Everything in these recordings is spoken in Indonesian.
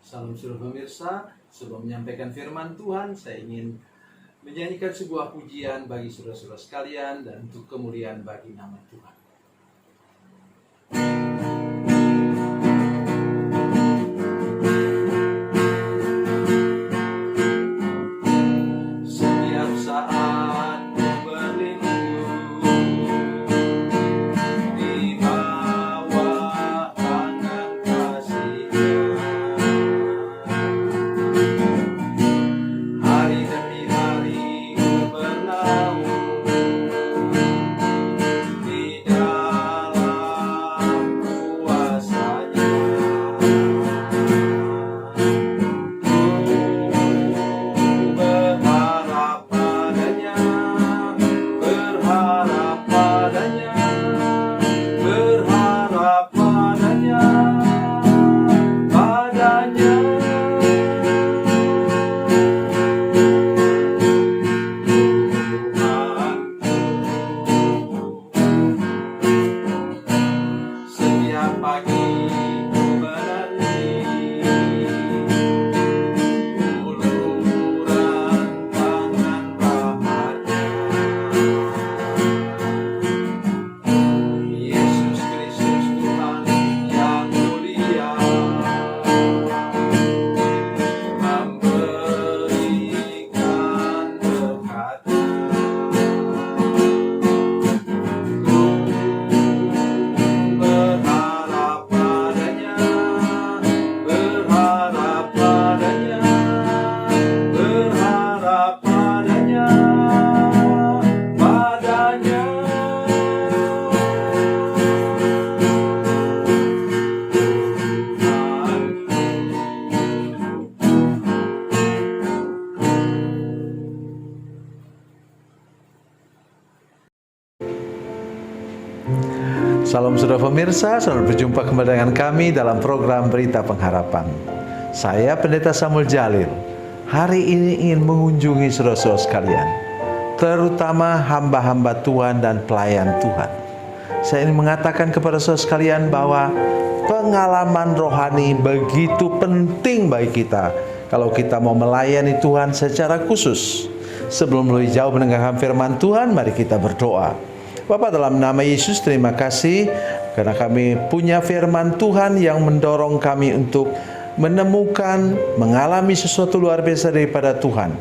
Salam seluruh pemirsa, sebelum menyampaikan firman Tuhan, saya ingin menyanyikan sebuah pujian bagi saudara-saudara sekalian dan untuk kemuliaan bagi nama Tuhan. Setiap saat ku berlindung di bawah tangan kasih-Nya. Hari demi hari ku bernaung di dalam kuasa-Nya. Ku berharap padanya, berharap padanya, berharap padanya, padanya. Setiap pagi ku menanti uluran tangan Bapa-Nya. Yesus Kristus Tuhan yang mulia memberikan berkat-Nya. Berharap padanya, berharap padanya, berharap padanya, padanya. Salam saudara pemirsa, selamat berjumpa kembali dengan kami dalam program Berita Pengharapan. Saya Pendeta Samuel Jalil. Hari ini ingin mengunjungi saudara-saudara sekalian, terutama hamba-hamba Tuhan dan pelayan Tuhan. Saya ingin mengatakan kepada saudara sekalian bahwa pengalaman rohani begitu penting bagi kita kalau kita mau melayani Tuhan secara khusus. Sebelum lebih jauh mendengarkan firman Tuhan, mari kita berdoa. Bapa, dalam nama Yesus, terima kasih karena kami punya firman Tuhan yang mendorong kami untuk menemukan, mengalami sesuatu luar biasa daripada Tuhan.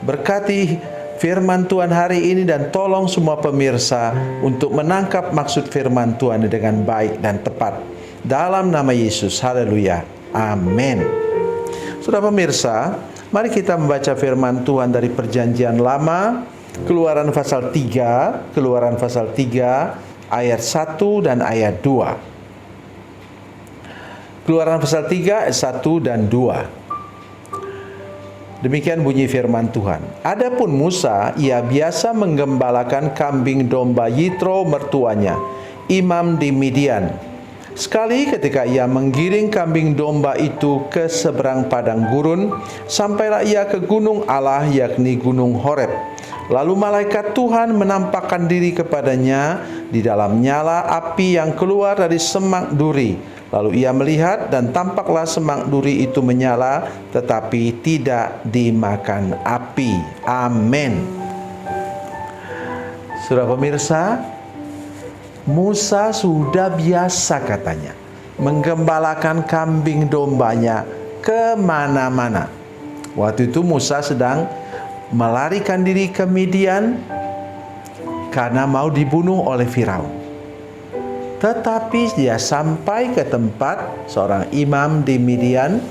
Berkati firman Tuhan hari ini dan tolong semua pemirsa untuk menangkap maksud firman Tuhan dengan baik dan tepat. Dalam nama Yesus, haleluya, amin. Saudara pemirsa, mari kita membaca firman Tuhan dari Perjanjian Lama, Keluaran pasal 3, Keluaran pasal 3 ayat 1 dan ayat 2. Keluaran pasal 3 ayat 1 dan 2. Demikian bunyi firman Tuhan. Adapun Musa, ia biasa menggembalakan kambing domba Yitro mertuanya, imam di Midian. Sekali ketika ia menggiring kambing domba itu ke seberang padang gurun, sampailah ia ke gunung Allah, yakni gunung Horeb. Lalu malaikat Tuhan menampakkan diri kepadanya di dalam nyala api yang keluar dari semak duri. Lalu ia melihat dan tampaklah semak duri itu menyala, tetapi tidak dimakan api. Amin. Saudara pemirsa, Musa sudah biasa katanya menggembalakan kambing dombanya kemana-mana. Waktu itu Musa sedang melarikan diri ke Midian karena mau dibunuh oleh Firaun. Tetapi dia sampai ke tempat seorang imam di Midian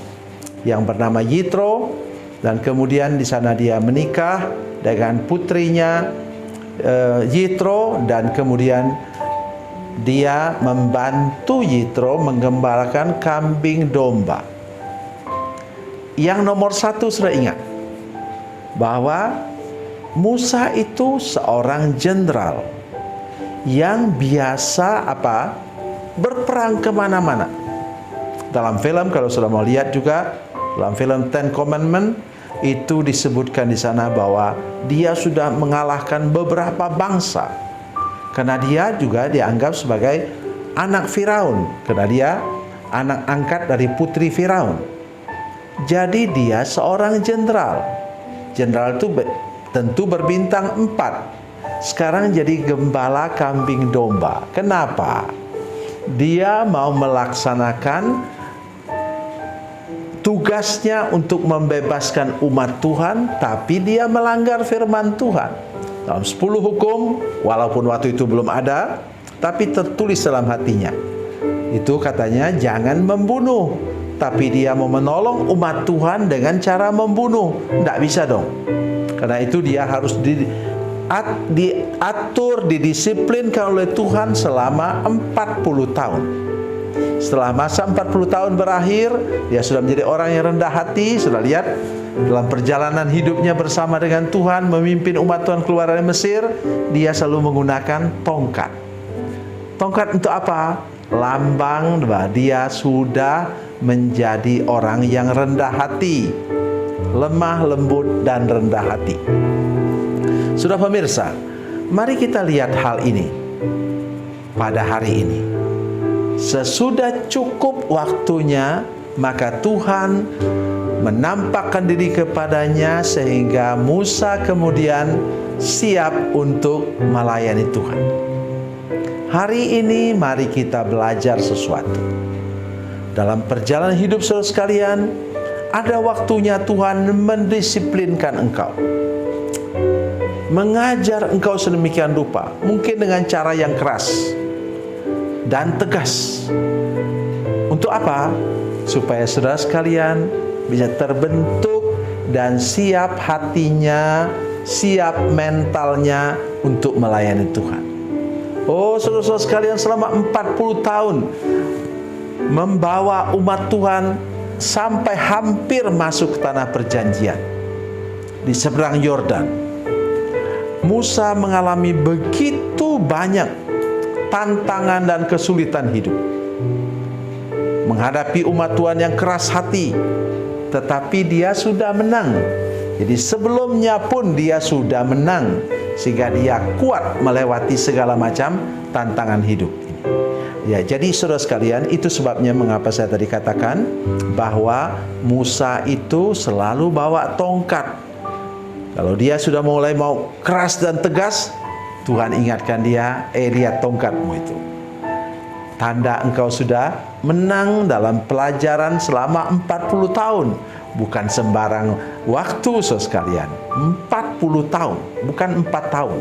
yang bernama Yitro, dan kemudian di sana dia menikah dengan putrinya Yitro, dan kemudian dia membantu Yitro menggembalakan kambing domba. Yang nomor satu, sudah ingat bahwa Musa itu seorang jenderal yang biasa berperang kemana-mana. Dalam film, kalau sudah mau lihat juga, dalam film Ten Commandment itu disebutkan di sana bahwa dia sudah mengalahkan beberapa bangsa. Karena dia juga dianggap sebagai anak Firaun, karena dia anak angkat dari putri Firaun. Jadi dia seorang jenderal. Jenderal itu tentu berbintang 4. Sekarang jadi gembala kambing domba. Kenapa? Dia mau melaksanakan tugasnya untuk membebaskan umat Tuhan, tapi dia melanggar firman Tuhan. Dalam 10 hukum, walaupun waktu itu belum ada, tapi tertulis dalam hatinya. Itu katanya jangan membunuh, tapi dia mau menolong umat Tuhan dengan cara membunuh. Tidak bisa dong. Karena itu dia harus diatur, didisiplinkan oleh Tuhan selama 40 tahun. Setelah masa 40 tahun berakhir, dia sudah menjadi orang yang rendah hati. Sudah lihat dalam perjalanan hidupnya bersama dengan Tuhan, memimpin umat Tuhan keluar dari Mesir, dia selalu menggunakan tongkat. Tongkat untuk apa? Lambang bahwa dia sudah menjadi orang yang rendah hati, lemah, lembut, dan rendah hati. Sudah pemirsa, mari kita lihat hal ini pada hari ini. Sesudah cukup waktunya, maka Tuhan menampakkan diri kepadanya sehingga Musa kemudian siap untuk melayani Tuhan. Hari ini mari kita belajar sesuatu. Dalam perjalanan hidup saudara sekalian, ada waktunya Tuhan mendisiplinkan engkau, mengajar engkau sedemikian rupa, mungkin dengan cara yang keras dan tegas. Untuk apa? Supaya saudara sekalian bisa terbentuk dan siap hatinya, siap mentalnya untuk melayani Tuhan. Oh, saudara-saudara sekalian, selama 40 tahun membawa umat Tuhan sampai hampir masuk ke tanah perjanjian di seberang Yordan. Musa mengalami begitu banyak tantangan dan kesulitan hidup, menghadapi umat Tuhan yang keras hati, tetapi dia sudah menang. Jadi sebelumnya pun dia sudah menang, sehingga dia kuat melewati segala macam tantangan hidup ini. Ya, jadi saudara sekalian, itu sebabnya mengapa saya tadi katakan bahwa Musa itu selalu bawa tongkat. Kalau dia sudah mulai mau keras dan tegas, Tuhan ingatkan dia, lihat tongkatmu itu. Tanda engkau sudah menang dalam pelajaran selama 40 tahun. Bukan sembarang waktu, saudara sekalian. 40 tahun, bukan 4 tahun.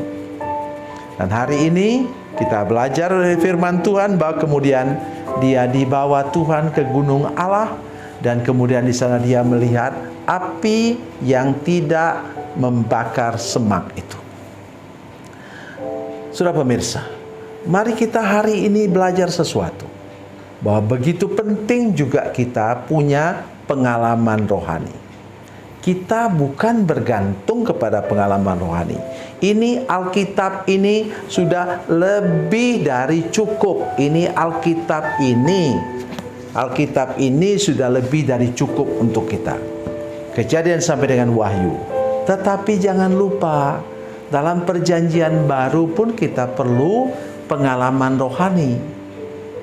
Dan hari ini kita belajar dari firman Tuhan bahwa kemudian dia dibawa Tuhan ke gunung Allah, dan kemudian di sana dia melihat api yang tidak membakar semak itu. Saudara pemirsa, mari kita hari ini belajar sesuatu, bahwa begitu penting juga kita punya pengalaman rohani. Kita bukan bergantung kepada pengalaman rohani. Ini Alkitab ini sudah lebih dari cukup. Alkitab ini sudah lebih dari cukup untuk kita. Kejadian sampai dengan Wahyu. Tetapi jangan lupa, dalam perjanjian baru pun kita perlu pengalaman rohani.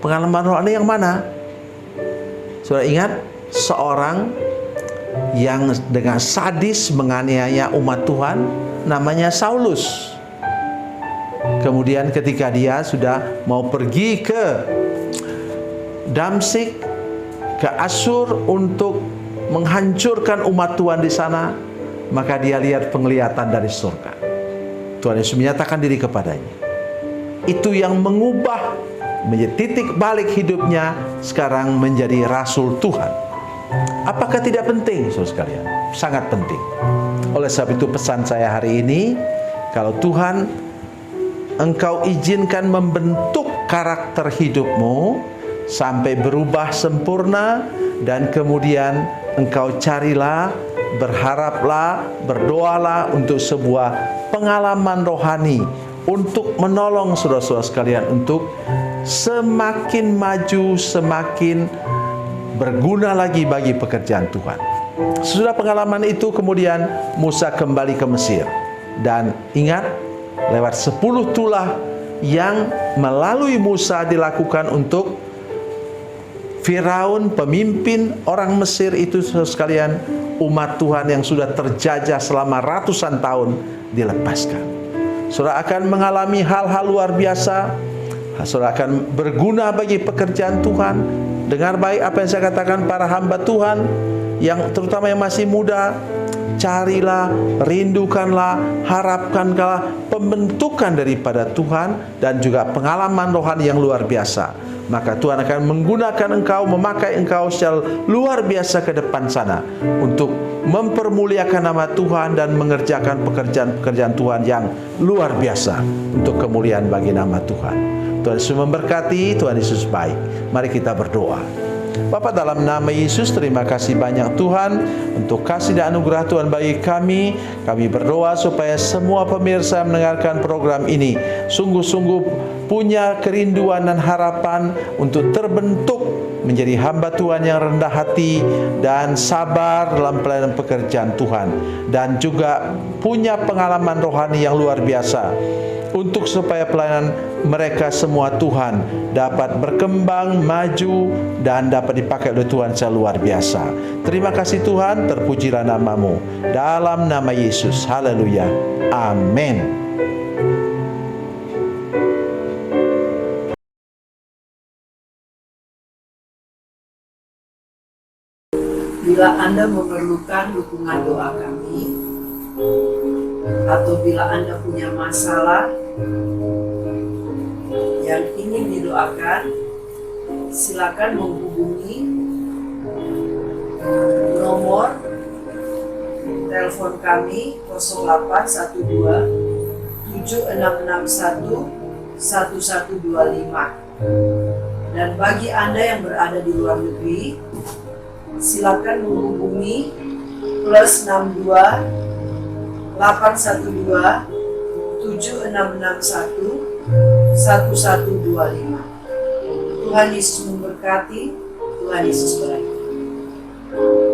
Pengalaman rohani yang mana? Sudah ingat seorang yang dengan sadis menganiaya umat Tuhan, namanya Saulus. Kemudian ketika dia sudah mau pergi ke Damsyik, ke Asyur untuk menghancurkan umat Tuhan di sana, maka dia lihat penglihatan dari surga. Tuhan Yesus menyatakan diri kepadanya. Itu yang mengubah, menjadi titik balik hidupnya, sekarang menjadi rasul Tuhan. Apakah tidak penting, saudara sekalian? Sangat penting. Oleh sebab itu pesan saya hari ini, kalau Tuhan engkau izinkan membentuk karakter hidupmu sampai berubah sempurna, dan kemudian engkau carilah, berharaplah, berdoalah untuk sebuah pengalaman rohani untuk menolong saudara-saudara sekalian untuk semakin maju, semakin berguna lagi bagi pekerjaan Tuhan. Sesudah pengalaman itu kemudian Musa kembali ke Mesir. Dan ingat, lewat 10 tulah yang melalui Musa dilakukan untuk Firaun, pemimpin orang Mesir itu saudara sekalian, umat Tuhan yang sudah terjajah selama ratusan tahun dilepaskan. Saudara akan mengalami hal-hal luar biasa. Saudara akan berguna bagi pekerjaan Tuhan. Dengar baik apa yang saya katakan, para hamba Tuhan yang terutama yang masih muda, carilah, rindukanlah, harapkanlah pembentukan daripada Tuhan dan juga pengalaman rohani yang luar biasa. Maka Tuhan akan menggunakan engkau, memakai engkau secara luar biasa ke depan sana untuk mempermuliakan nama Tuhan dan mengerjakan pekerjaan-pekerjaan Tuhan yang luar biasa untuk kemuliaan bagi nama Tuhan. Tuhan Yesus memberkati, Tuhan Yesus baik. Mari kita berdoa. Bapa, dalam nama Yesus, terima kasih banyak Tuhan untuk kasih dan anugerah Tuhan bagi kami. Kami berdoa supaya semua pemirsa yang mendengarkan program ini sungguh-sungguh punya kerinduan dan harapan untuk terbentuk menjadi hamba Tuhan yang rendah hati dan sabar dalam pelayanan pekerjaan Tuhan, dan juga punya pengalaman rohani yang luar biasa untuk supaya pelayanan mereka semua Tuhan dapat berkembang, maju, dan dapat dipakai oleh Tuhan secara luar biasa. Terima kasih Tuhan, terpujilah nama-Mu. Dalam nama Yesus, haleluya, amin. Bila Anda memerlukan dukungan doa kami, atau bila Anda punya masalah yang ingin didoakan, silakan menghubungi nomor telepon kami 0812 7661 1125. Dan bagi Anda yang berada di luar negeri, silakan menghubungi +62 812 7661 1125. Tuhan Yesus memberkati, Tuhan Yesus berkati.